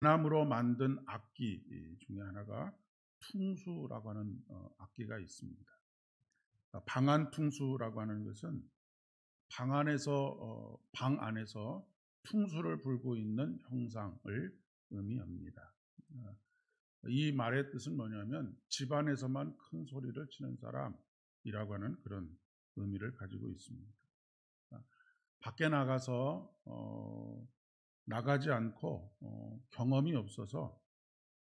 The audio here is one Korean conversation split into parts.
나무로 만든 악기 중에 하나가 퉁수라고 하는 악기가 있습니다. 방안퉁수라고 하는 것은 방 안에서 퉁수를 불고 있는 형상을 의미합니다. 이 말의 뜻은 뭐냐면 집안에서만 큰 소리를 치는 사람이라고 하는 그런 의미를 가지고 있습니다. 밖에 나가지 않고 경험이 없어서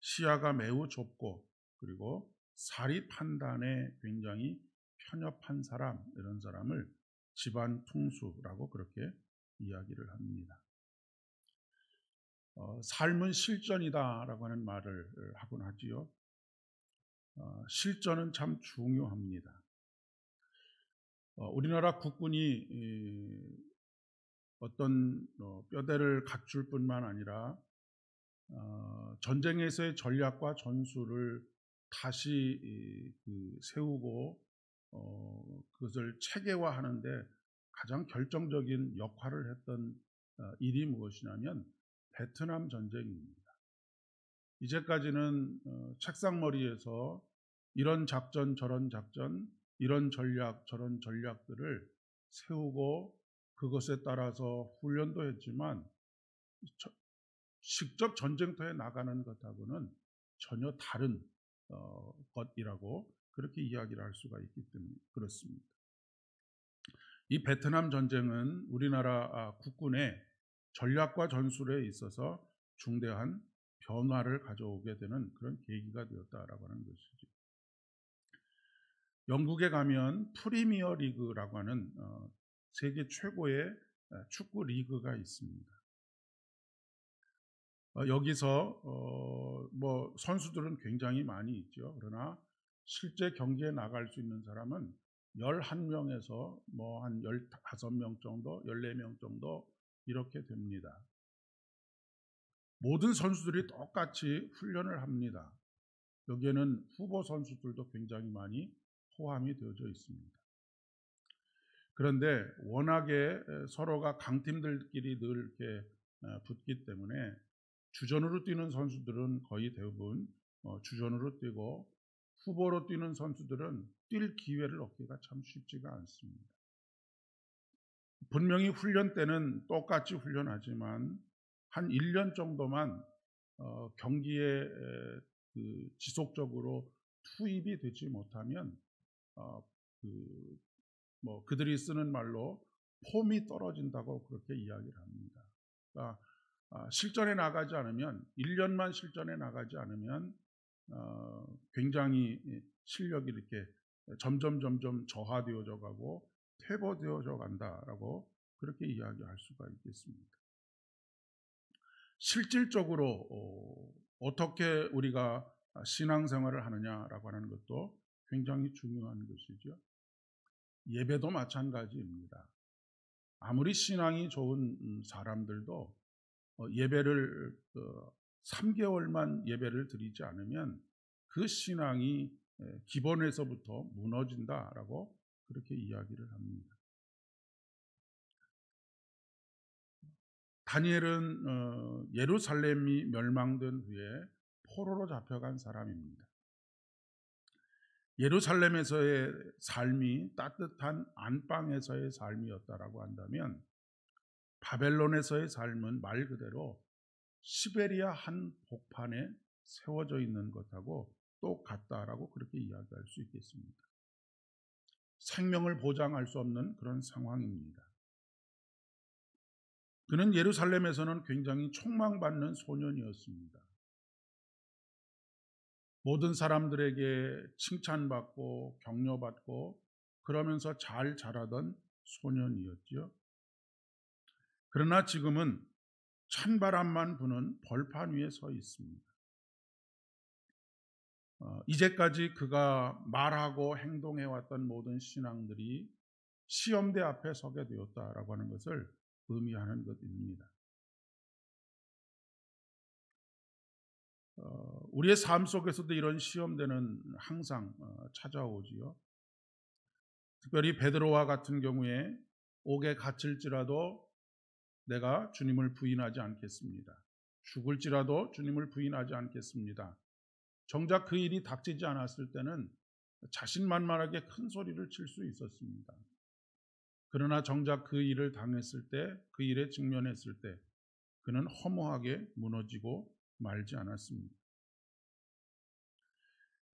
시야가 매우 좁고 그리고 사리 판단에 굉장히 편협한 사람, 이런 사람을 집안 퉁수라고 그렇게 이야기를 합니다. 삶은 실전이다라고 하는 말을 하곤 하지요. 실전은 참 중요합니다. 우리나라 국군이 어떤 뼈대를 갖출 뿐만 아니라 전쟁에서의 전략과 전술을 다시 세우고 그것을 체계화하는데 가장 결정적인 역할을 했던 일이 무엇이냐면 베트남 전쟁입니다. 이제까지는 책상머리에서 이런 작전 저런 작전, 이런 전략 저런 전략들을 세우고 그것에 따라서 훈련도 했지만 직접 전쟁터에 나가는 것하고는 전혀 다른 것이라고 그렇게 이야기를 할 수가 있기 때문에 그렇습니다. 이 베트남 전쟁은 우리나라 국군의 전략과 전술에 있어서 중대한 변화를 가져오게 되는 그런 계기가 되었다라고 하는 것이죠. 영국에 가면 프리미어 리그라고 하는 세계 최고의 축구 리그가 있습니다. 여기서 선수들은 굉장히 많이 있죠. 그러나 실제 경기에 나갈 수 있는 사람은 11명에서 한 15명 정도, 14명 정도 이렇게 됩니다. 모든 선수들이 똑같이 훈련을 합니다. 여기에는 후보 선수들도 굉장히 많이 포함이 되어져 있습니다. 그런데 워낙에 서로가 강팀들끼리 늘 이렇게 붙기 때문에 주전으로 뛰는 선수들은 거의 대부분 주전으로 뛰고 후보로 뛰는 선수들은 뛸 기회를 얻기가 참 쉽지가 않습니다. 분명히 훈련 때는 똑같이 훈련하지만 한 1년 정도만 경기에 지속적으로 투입이 되지 못하면 그들이 쓰는 말로 폼이 떨어진다고 그렇게 이야기를 합니다. 그러니까 실전에 나가지 않으면 1년만 실전에 나가지 않으면 굉장히 실력이 이렇게 점점 저하되어져 가고 퇴보되어져 간다라고 그렇게 이야기할 수가 있겠습니다. 실질적으로 어떻게 우리가 신앙생활을 하느냐라고 하는 것도 굉장히 중요한 것이죠. 예배도 마찬가지입니다. 아무리 신앙이 좋은 사람들도 예배를 3개월만 예배를 드리지 않으면 그 신앙이 기본에서부터 무너진다라고 그렇게 이야기를 합니다. 다니엘은 예루살렘이 멸망된 후에 포로로 잡혀간 사람입니다. 예루살렘에서의 삶이 따뜻한 안방에서의 삶이었다라고 한다면 바벨론에서의 삶은 말 그대로 시베리아 한 복판에 세워져 있는 것하고 똑같다라고 그렇게 이야기할 수 있겠습니다. 생명을 보장할 수 없는 그런 상황입니다. 그는 예루살렘에서는 굉장히 촉망받는 소년이었습니다. 모든 사람들에게 칭찬받고 격려받고 그러면서 잘 자라던 소년이었죠. 그러나 지금은 찬바람만 부는 벌판 위에 서 있습니다. 이제까지 그가 말하고 행동해왔던 모든 신앙들이 시험대 앞에 서게 되었다라고 하는 것을 의미하는 것입니다. 우리의 삶 속에서도 이런 시험대는 항상 찾아오지요. 특별히 베드로와 같은 경우에 옥에 갇힐지라도 내가 주님을 부인하지 않겠습니다. 죽을지라도 주님을 부인하지 않겠습니다. 정작 그 일이 닥치지 않았을 때는 자신만만하게 큰 소리를 칠 수 있었습니다. 그러나 정작 그 일을 당했을 때, 그 일에 직면했을 때 그는 허무하게 무너지고 말지 않았습니다.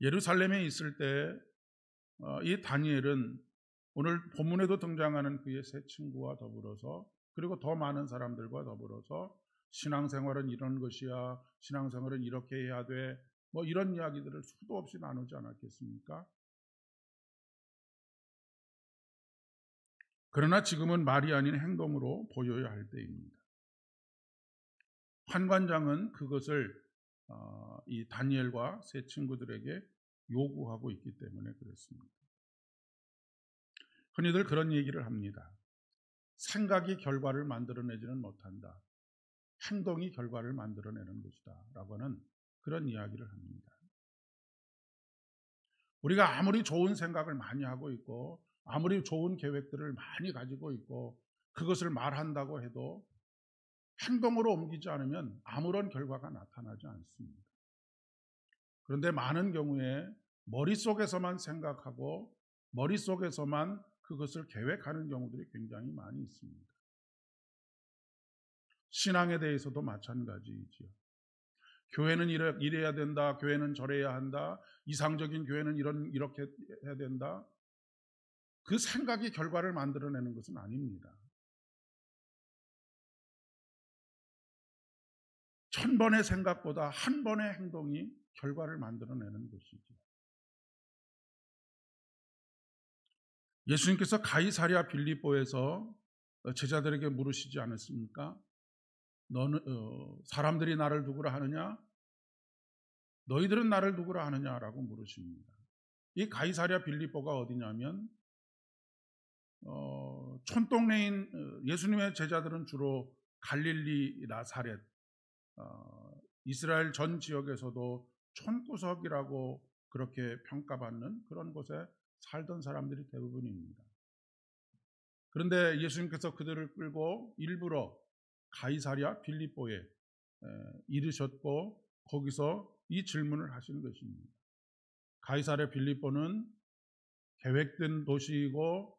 예루살렘에 있을 때 이 다니엘은 오늘 본문에도 등장하는 그의 세 친구와 더불어서, 그리고 더 많은 사람들과 더불어서 신앙생활은 이런 것이야, 신앙생활은 이렇게 해야 돼, 뭐 이런 이야기들을 수도 없이 나누지 않았겠습니까? 그러나 지금은 말이 아닌 행동으로 보여야 할 때입니다. 환관장은 그것을 이 다니엘과 세 친구들에게 요구하고 있기 때문에 그렇습니다. 흔히들 그런 얘기를 합니다. 생각이 결과를 만들어내지는 못한다. 행동이 결과를 만들어내는 것이다. 라고 하는 그런 이야기를 합니다. 우리가 아무리 좋은 생각을 많이 하고 있고 아무리 좋은 계획들을 많이 가지고 있고 그것을 말한다고 해도 행동으로 옮기지 않으면 아무런 결과가 나타나지 않습니다. 그런데 많은 경우에 머릿속에서만 생각하고 머릿속에서만 그것을 계획하는 경우들이 굉장히 많이 있습니다. 신앙에 대해서도 마찬가지이지요. 교회는 이래야 된다, 교회는 저래야 한다, 이상적인 교회는 이렇게 해야 된다. 그 생각이 결과를 만들어내는 것은 아닙니다. 1000번의 생각보다 한 번의 행동이 결과를 만들어내는 것이죠. 예수님께서 가이사랴 빌립보에서 제자들에게 물으시지 않았습니까? 사람들이 나를 누구라 하느냐? 너희들은 나를 누구라 하느냐라고 물으십니다. 이 가이사랴 빌립보가 어디냐면 촌동네인 예수님의 제자들은 주로 갈릴리, 나사렛, 이스라엘 전 지역에서도 촌구석이라고 그렇게 평가받는 그런 곳에 살던 사람들이 대부분입니다. 그런데 예수님께서 그들을 끌고 일부러 가이사랴 빌립보에 이르셨고 거기서 이 질문을 하시는 것입니다. 가이사랴 빌립보는 계획된 도시이고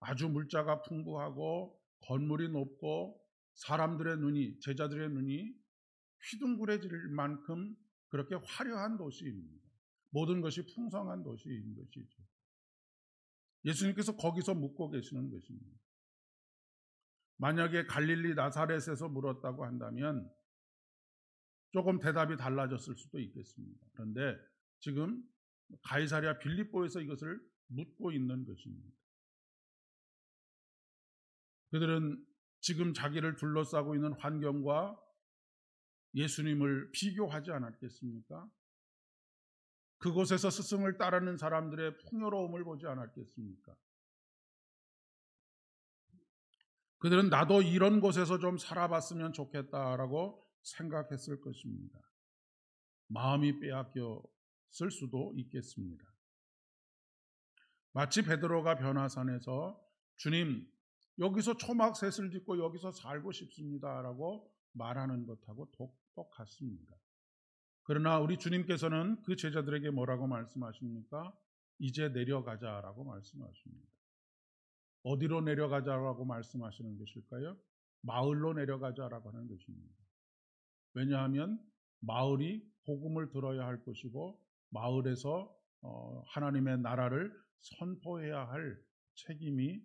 아주 물자가 풍부하고 건물이 높고 사람들의 눈이, 제자들의 눈이 휘둥그레질 만큼 그렇게 화려한 도시입니다. 모든 것이 풍성한 도시인 것이죠. 예수님께서 거기서 묵고 계시는 것입니다. 만약에 갈릴리 나사렛에서 물었다고 한다면 조금 대답이 달라졌을 수도 있겠습니다. 그런데 지금 가이사랴 빌립보에서 이것을 묻고 있는 것입니다. 그들은 지금 자기를 둘러싸고 있는 환경과 예수님을 비교하지 않았겠습니까? 그곳에서 스승을 따르는 사람들의 풍요로움을 보지 않았겠습니까? 그들은 나도 이런 곳에서 좀 살아봤으면 좋겠다라고 생각했을 것입니다. 마음이 빼앗겼을 수도 있겠습니다. 마치 베드로가 변화산에서 주님, 여기서 초막셋을 짓고 여기서 살고 싶습니다라고 말하는 것하고 똑같습니다. 그러나 우리 주님께서는 그 제자들에게 뭐라고 말씀하십니까? 이제 내려가자라고 말씀하십니다. 어디로 내려가자라고 말씀하시는 것일까요? 마을로 내려가자라고 하는 것입니다. 왜냐하면 마을이 복음을 들어야 할 것이고 마을에서 하나님의 나라를 선포해야 할 책임이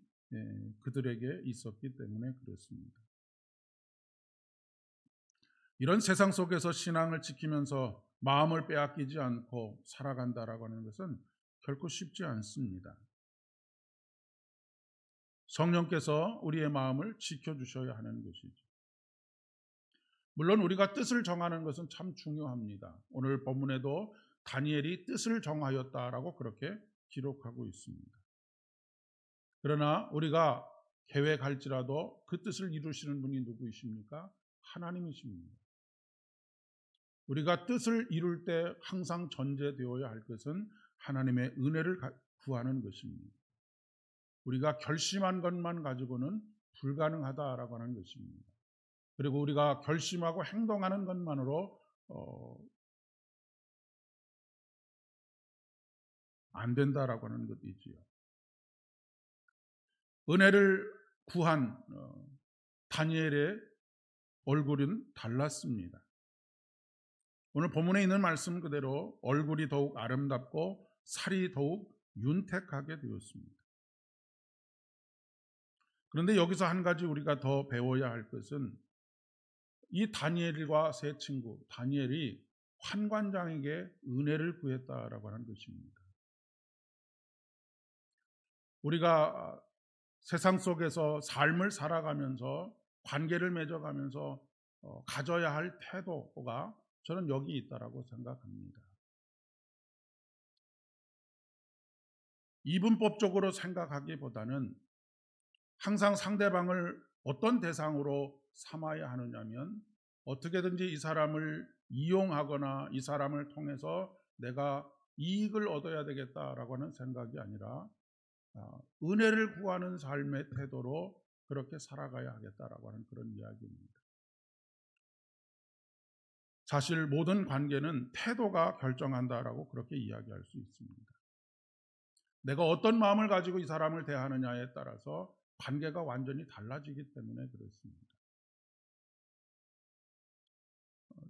그들에게 있었기 때문에 그렇습니다. 이런 세상 속에서 신앙을 지키면서 마음을 빼앗기지 않고 살아간다라고 하는 것은 결코 쉽지 않습니다. 성령께서 우리의 마음을 지켜주셔야 하는 것이죠. 물론 우리가 뜻을 정하는 것은 참 중요합니다. 오늘 본문에도 다니엘이 뜻을 정하였다라고 그렇게 기록하고 있습니다. 그러나 우리가 계획할지라도 그 뜻을 이루시는 분이 누구이십니까? 하나님이십니다. 우리가 뜻을 이룰 때 항상 전제되어야 할 것은 하나님의 은혜를 구하는 것입니다. 우리가 결심한 것만 가지고는 불가능하다라고 하는 것입니다. 그리고 우리가 결심하고 행동하는 것만으로 안 된다라고 하는 것이지요. 은혜를 구한 다니엘의 얼굴은 달랐습니다. 오늘 본문에 있는 말씀 그대로 얼굴이 더욱 아름답고 살이 더욱 윤택하게 되었습니다. 그런데 여기서 한 가지 우리가 더 배워야 할 것은 이 다니엘과 세 친구 다니엘이 환관장에게 은혜를 구했다라고 하는 것입니다. 우리가 세상 속에서 삶을 살아가면서 관계를 맺어가면서 가져야 할 태도가 저는 여기 있다라고 생각합니다. 이분법적으로 생각하기보다는 항상 상대방을 어떤 대상으로 삼아야 하느냐면 어떻게든지 이 사람을 이용하거나 이 사람을 통해서 내가 이익을 얻어야 되겠다라고 하는 생각이 아니라 은혜를 구하는 삶의 태도로 그렇게 살아가야 하겠다라고 하는 그런 이야기입니다. 사실 모든 관계는 태도가 결정한다라고 그렇게 이야기할 수 있습니다. 내가 어떤 마음을 가지고 이 사람을 대하느냐에 따라서 관계가 완전히 달라지기 때문에 그렇습니다.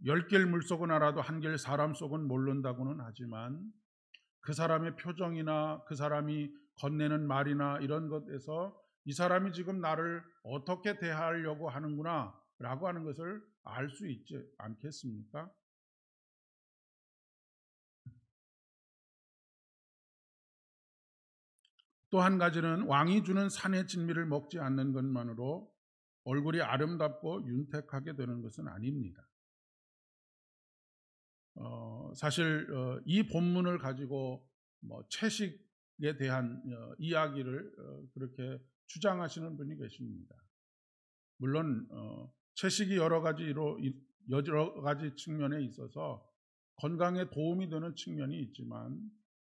10개의 물속은 알아도 1개의 사람 속은 모른다고는 하지만 그 사람의 표정이나 그 사람이 건네는 말이나 이런 것에서 이 사람이 지금 나를 어떻게 대하려고 하는구나 라고 하는 것을 알 수 있지 않겠습니까? 또 한 가지는 왕이 주는 산의 진미를 먹지 않는 것만으로 얼굴이 아름답고 윤택하게 되는 것은 아닙니다. 사실 이 본문을 가지고 채식에 대한 이야기를 그렇게 주장하시는 분이 계십니다. 물론 채식이 여러 가지 측면에 있어서 건강에 도움이 되는 측면이 있지만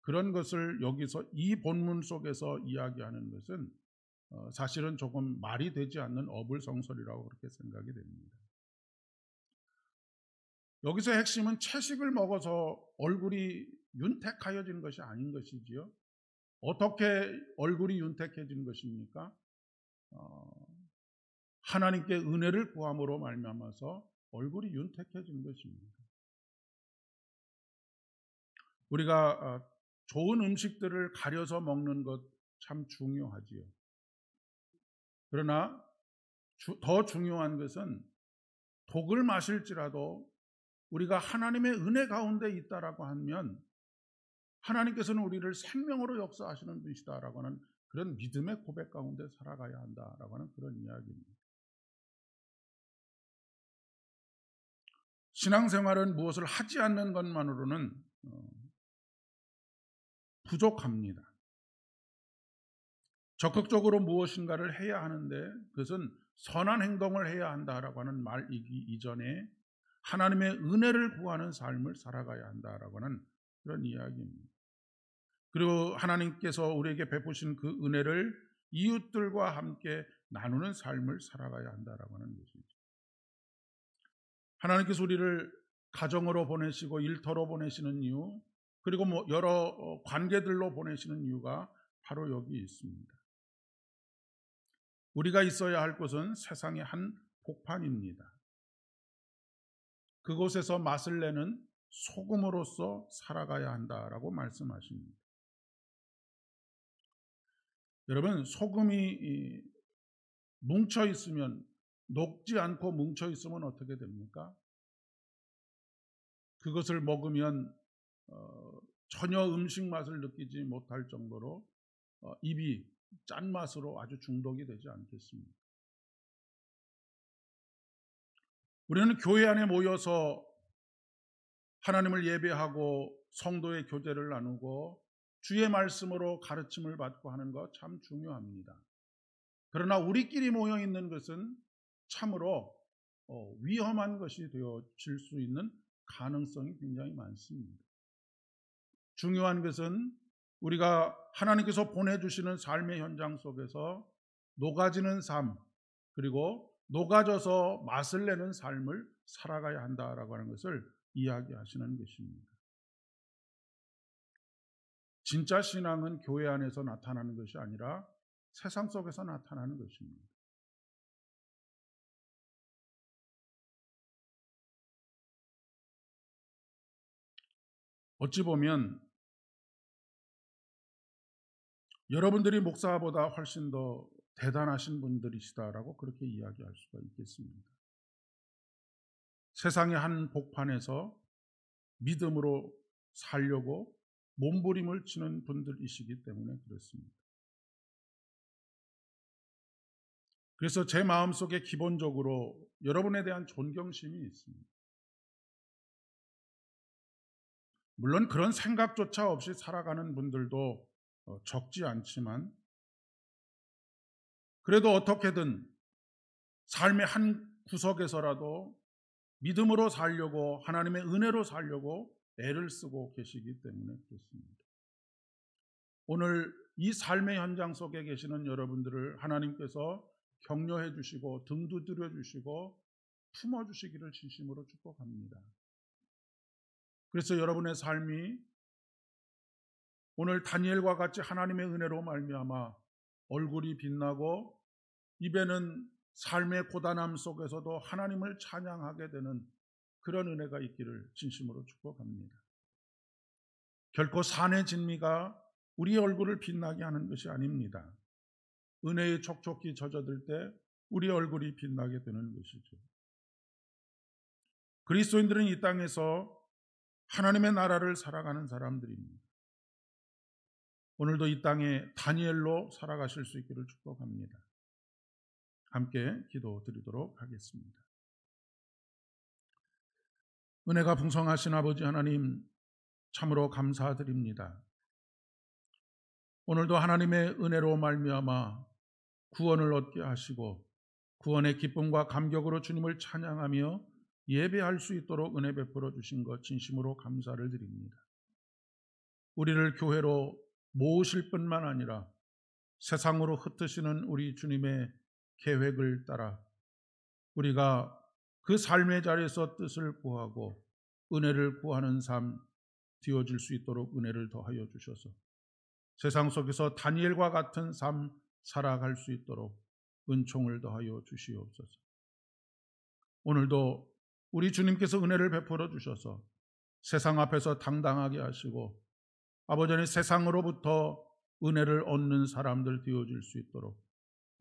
그런 것을 여기서 이 본문 속에서 이야기하는 것은 사실은 조금 말이 되지 않는 어불성설이라고 그렇게 생각이 됩니다. 여기서 핵심은 채식을 먹어서 얼굴이 윤택하여진 것이 아닌 것이지요. 어떻게 얼굴이 윤택해진 것입니까? 하나님께 은혜를 구함으로 말미암아서 얼굴이 윤택해진 것입니다. 우리가 좋은 음식들을 가려서 먹는 것 참 중요하지요. 그러나 더 중요한 것은 독을 마실지라도 우리가 하나님의 은혜 가운데 있다라고 하면 하나님께서는 우리를 생명으로 역사하시는 분이시다라고 하는 그런 믿음의 고백 가운데 살아가야 한다라고 하는 그런 이야기입니다. 신앙생활은 무엇을 하지 않는 것만으로는 부족합니다. 적극적으로 무엇인가를 해야 하는데 그것은 선한 행동을 해야 한다라고 하는 말이기 이전에 하나님의 은혜를 구하는 삶을 살아가야 한다라고 하는 그런 이야기입니다. 그리고 하나님께서 우리에게 베푸신 그 은혜를 이웃들과 함께 나누는 삶을 살아가야 한다라고 하는 것이죠. 하나님께서 우리를 가정으로 보내시고 일터로 보내시는 이유, 그리고 여러 관계들로 보내시는 이유가 바로 여기 있습니다. 우리가 있어야 할 곳은 세상의 한 복판입니다. 그곳에서 맛을 내는 소금으로서 살아가야 한다라고 말씀하십니다. 여러분, 소금이 뭉쳐 있으면, 녹지 않고 뭉쳐 있으면 어떻게 됩니까? 그것을 먹으면 전혀 음식 맛을 느끼지 못할 정도로 입이 짠맛으로 아주 중독이 되지 않겠습니까? 우리는 교회 안에 모여서 하나님을 예배하고 성도의 교제를 나누고 주의 말씀으로 가르침을 받고 하는 것 참 중요합니다. 그러나 우리끼리 모여 있는 것은 참으로 위험한 것이 되어질 수 있는 가능성이 굉장히 많습니다. 중요한 것은 우리가 하나님께서 보내주시는 삶의 현장 속에서 녹아지는 삶, 그리고 녹아져서 맛을 내는 삶을 살아가야 한다라고 하는 것을 이야기하시는 것입니다. 진짜 신앙은 교회 안에서 나타나는 것이 아니라 세상 속에서 나타나는 것입니다. 어찌 보면 여러분들이 목사보다 훨씬 더 대단하신 분들이시다라고 그렇게 이야기할 수가 있겠습니다. 세상의 한 복판에서 믿음으로 살려고 몸부림을 치는 분들이시기 때문에 그렇습니다. 그래서 제 마음속에 기본적으로 여러분에 대한 존경심이 있습니다. 물론 그런 생각조차 없이 살아가는 분들도 적지 않지만, 그래도 어떻게든 삶의 한 구석에서라도 믿음으로 살려고, 하나님의 은혜로 살려고 애를 쓰고 계시기 때문에 그렇습니다. 오늘 이 삶의 현장 속에 계시는 여러분들을 하나님께서 격려해 주시고 등 두드려 주시고 품어 주시기를 진심으로 축복합니다. 그래서 여러분의 삶이 오늘 다니엘과 같이 하나님의 은혜로 말미암아 얼굴이 빛나고 입에는 삶의 고단함 속에서도 하나님을 찬양하게 되는 그런 은혜가 있기를 진심으로 축복합니다. 결코 산의 진미가 우리의 얼굴을 빛나게 하는 것이 아닙니다. 은혜의 촉촉히 젖어들 때 우리 얼굴이 빛나게 되는 것이죠. 그리스도인들은 이 땅에서 하나님의 나라를 살아가는 사람들입니다. 오늘도 이 땅에 다니엘로 살아가실 수 있기를 축복합니다. 함께 기도드리도록 하겠습니다. 은혜가 풍성하신 아버지 하나님, 참으로 감사드립니다. 오늘도 하나님의 은혜로 말미암아 구원을 얻게 하시고 구원의 기쁨과 감격으로 주님을 찬양하며 예배할 수 있도록 은혜 베풀어 주신 것 진심으로 감사를 드립니다. 우리를 교회로 모으실 뿐만 아니라 세상으로 흩으시는 우리 주님의 계획을 따라 우리가 그 삶의 자리에서 뜻을 구하고 은혜를 구하는 삶 되어질 수 있도록 은혜를 더하여 주셔서 세상 속에서 다니엘과 같은 삶 살아갈 수 있도록 은총을 더하여 주시옵소서. 오늘도 우리 주님께서 은혜를 베풀어 주셔서 세상 앞에서 당당하게 하시고 아버지 하나님 세상으로부터 은혜를 얻는 사람들 되어질 수 있도록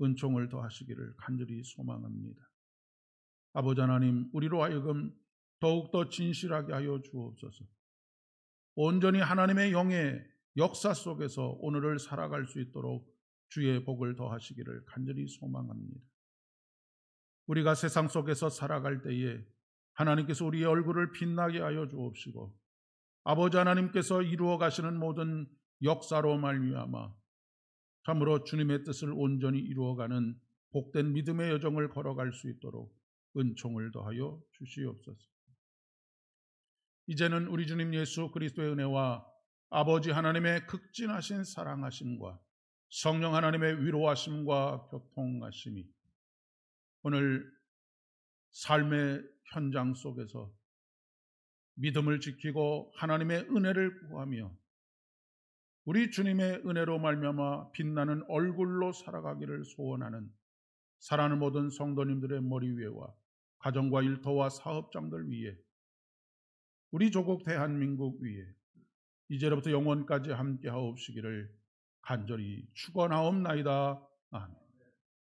은총을 더하시기를 간절히 소망합니다. 아버지 하나님, 우리로 하여금 더욱더 진실하게 하여 주옵소서. 온전히 하나님의 영의 역사 속에서 오늘을 살아갈 수 있도록 주의 복을 더하시기를 간절히 소망합니다. 우리가 세상 속에서 살아갈 때에 하나님께서 우리의 얼굴을 빛나게 하여 주옵시고 아버지 하나님께서 이루어 가시는 모든 역사로 말미암아 참으로 주님의 뜻을 온전히 이루어가는 복된 믿음의 여정을 걸어갈 수 있도록 은총을 더하여 주시옵소서. 이제는 우리 주님 예수 그리스도의 은혜와 아버지 하나님의 극진하신 사랑하심과 성령 하나님의 위로하심과 교통하심이 오늘 삶의 현장 속에서 믿음을 지키고 하나님의 은혜를 구하며 우리 주님의 은혜로 말미암아 빛나는 얼굴로 살아가기를 소원하는 사랑하는 모든 성도님들의 머리 위에와 가정과 일터와 사업장들 위에 우리 조국 대한민국 위에 이제로부터 영원까지 함께 하옵시기를 간절히 축원하옵나이다. 아멘.